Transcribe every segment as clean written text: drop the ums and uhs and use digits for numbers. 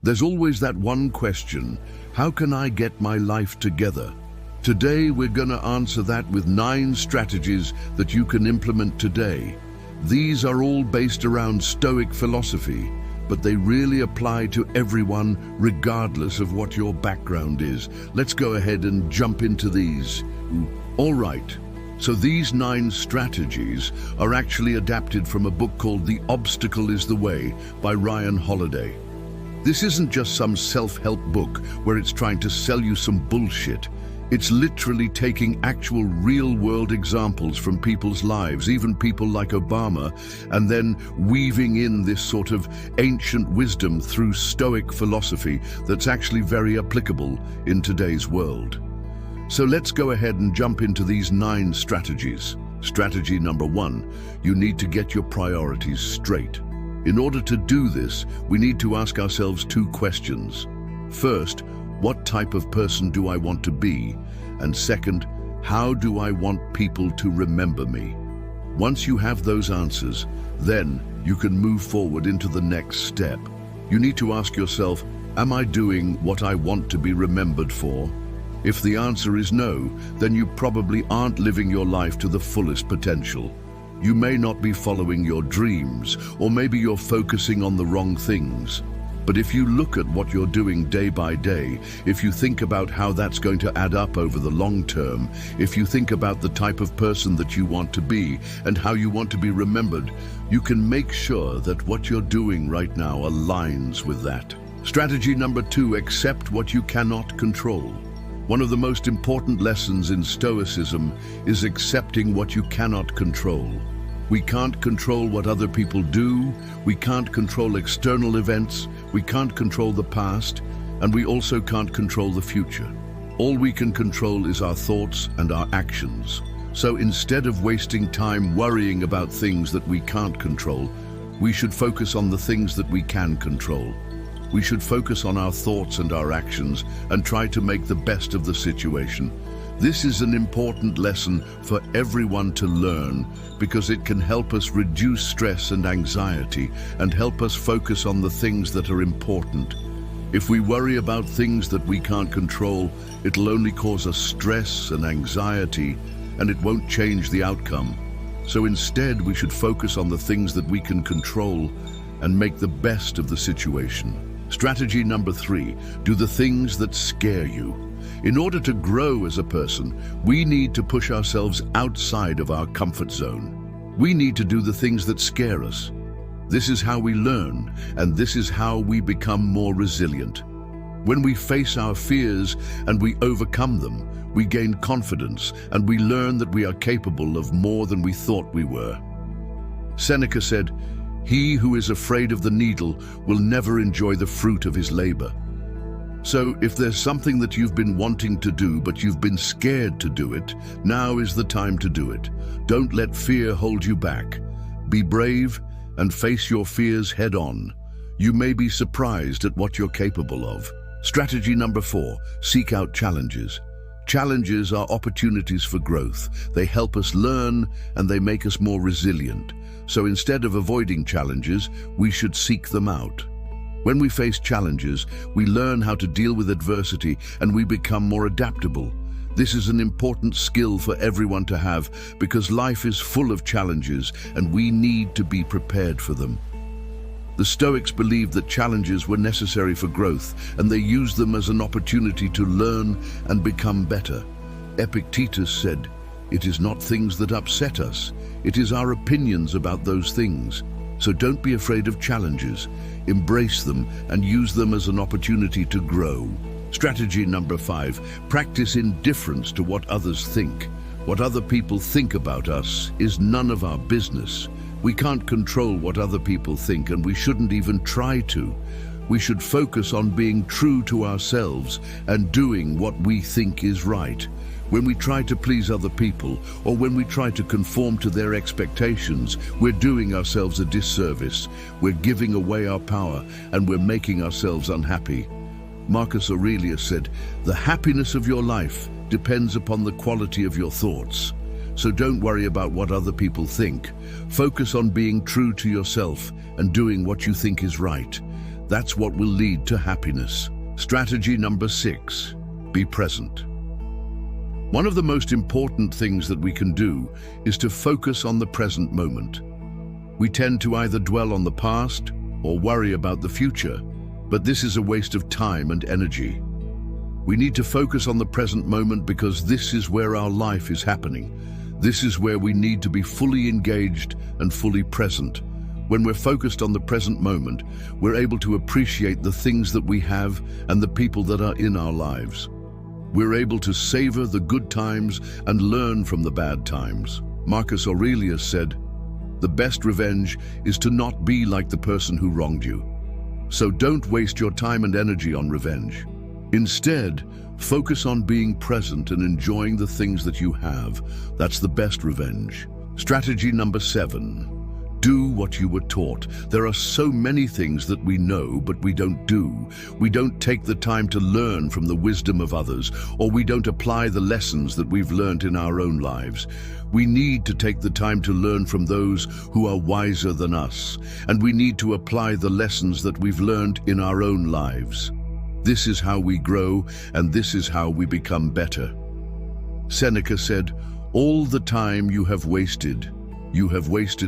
There's always that one question: how can I get my life together? Today we're gonna answer that with 9 strategies that you can implement today. These are all based around Stoic philosophy, but they really apply to everyone regardless of what your background is. Let's go ahead and jump into these. All right, so these 9 strategies are actually adapted from a book called The Obstacle is the Way by Ryan Holiday. This isn't just some self-help book where it's trying to sell you some bullshit. It's literally taking actual real-world examples from people's lives, even people like Obama, and then weaving in this sort of ancient wisdom through Stoic philosophy that's actually very applicable in today's world. So let's go ahead and jump into these 9 strategies. Strategy number 1, you need to get your priorities straight. In order to do this, we need to ask ourselves 2 questions. First, what type of person do I want to be? And second, how do I want people to remember me? Once you have those answers, then you can move forward into the next step. You need to ask yourself, am I doing what I want to be remembered for? If the answer is no, then you probably aren't living your life to the fullest potential. You may not be following your dreams, or maybe you're focusing on the wrong things. But if you look at what you're doing day by day, if you think about how that's going to add up over the long term, if you think about the type of person that you want to be and how you want to be remembered, you can make sure that what you're doing right now aligns with that. Strategy number 2, accept what you cannot control. One of the most important lessons in Stoicism is accepting what you cannot control. We can't control what other people do, we can't control external events, we can't control the past, and we also can't control the future. All we can control is our thoughts and our actions. So instead of wasting time worrying about things that we can't control, we should focus on the things that we can control. We should focus on our thoughts and our actions and try to make the best of the situation. This is an important lesson for everyone to learn because it can help us reduce stress and anxiety and help us focus on the things that are important. If we worry about things that we can't control, it'll only cause us stress and anxiety, and it won't change the outcome. So instead, we should focus on the things that we can control and make the best of the situation. Strategy number 3, do the things that scare you. In order to grow as a person, we need to push ourselves outside of our comfort zone. We need to do the things that scare us. This is how we learn, and this is how we become more resilient. When we face our fears and we overcome them, we gain confidence and we learn that we are capable of more than we thought we were. Seneca said, "He who is afraid of the needle will never enjoy the fruit of his labor." So if there's something that you've been wanting to do but you've been scared to do it, now is the time to do it. Don't let fear hold you back. Be brave and face your fears head on. You may be surprised at what you're capable of. Strategy number 4, seek out challenges. Challenges are opportunities for growth. They help us learn and they make us more resilient. So instead of avoiding challenges, we should seek them out. When we face challenges, we learn how to deal with adversity and we become more adaptable. This is an important skill for everyone to have because life is full of challenges and we need to be prepared for them. The Stoics believed that challenges were necessary for growth and they used them as an opportunity to learn and become better. Epictetus said, "It is not things that upset us, it is our opinions about those things." So don't be afraid of challenges. Embrace them and use them as an opportunity to grow. Strategy number 5, practice indifference to what others think. What other people think about us is none of our business. We can't control what other people think and we shouldn't even try to. We should focus on being true to ourselves and doing what we think is right. When we try to please other people or when we try to conform to their expectations, we're doing ourselves a disservice. We're giving away our power and we're making ourselves unhappy. Marcus Aurelius said, "The happiness of your life depends upon the quality of your thoughts." So don't worry about what other people think. Focus on being true to yourself and doing what you think is right. That's what will lead to happiness. Strategy number 6, be present. One of the most important things that we can do is to focus on the present moment. We tend to either dwell on the past or worry about the future, but this is a waste of time and energy. We need to focus on the present moment because this is where our life is happening. This is where we need to be fully engaged and fully present. When we're focused on the present moment, we're able to appreciate the things that we have and the people that are in our lives. We're able to savor the good times and learn from the bad times. Marcus Aurelius said, "The best revenge is to not be like the person who wronged you." So don't waste your time and energy on revenge. Instead, focus on being present and enjoying the things that you have. That's the best revenge. Strategy number 7. Do what you were taught. There are so many things that we know, but we don't do. We don't take the time to learn from the wisdom of others, or we don't apply the lessons that we've learned in our own lives. We need to take the time to learn from those who are wiser than us, and we need to apply the lessons that we've learned in our own lives. This is how we grow, and this is how we become better. Seneca said, "All the time you have wasted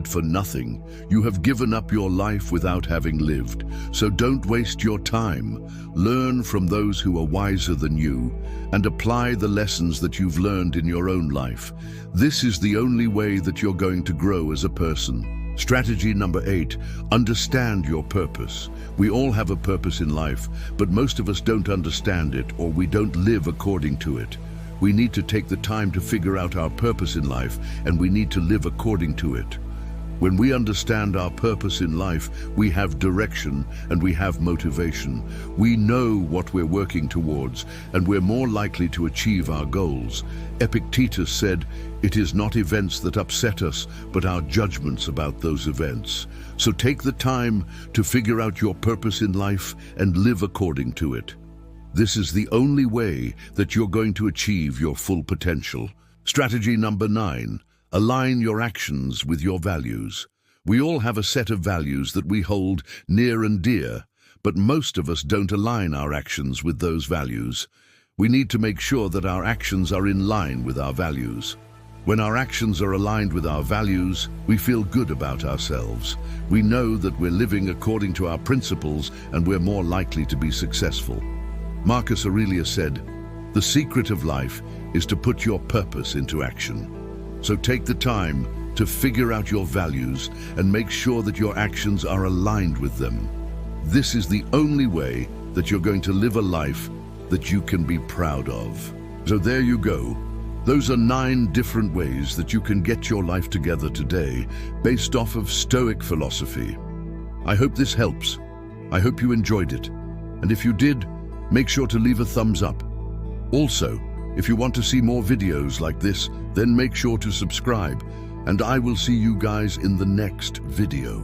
for nothing. You have given up your life without having lived. So don't waste your time. Learn from those who are wiser than you and apply the lessons that you've learned in your own life. This is the only way that you're going to grow as a person." Strategy number 8, understand your purpose. We all have a purpose in life, but most of us don't understand it, or we don't live according to it. We need to take the time to figure out our purpose in life, and we need to live according to it. When we understand our purpose in life, we have direction and we have motivation. We know what we're working towards, and we're more likely to achieve our goals. Epictetus said, "It is not events that upset us, but our judgments about those events." So take the time to figure out your purpose in life and live according to it. This is the only way that you're going to achieve your full potential. Strategy number 9, align your actions with your values. We all have a set of values that we hold near and dear, but most of us don't align our actions with those values. We need to make sure that our actions are in line with our values. When our actions are aligned with our values, we feel good about ourselves. We know that we're living according to our principles, and we're more likely to be successful. Marcus Aurelius said, "The secret of life is to put your purpose into action." So take the time to figure out your values and make sure that your actions are aligned with them. This is the only way that you're going to live a life that you can be proud of. So there you go. Those are 9 different ways that you can get your life together today based off of Stoic philosophy. I hope this helps. I hope you enjoyed it. And if you did, make sure to leave a thumbs up. Also, if you want to see more videos like this, then make sure to subscribe, and I will see you guys in the next video.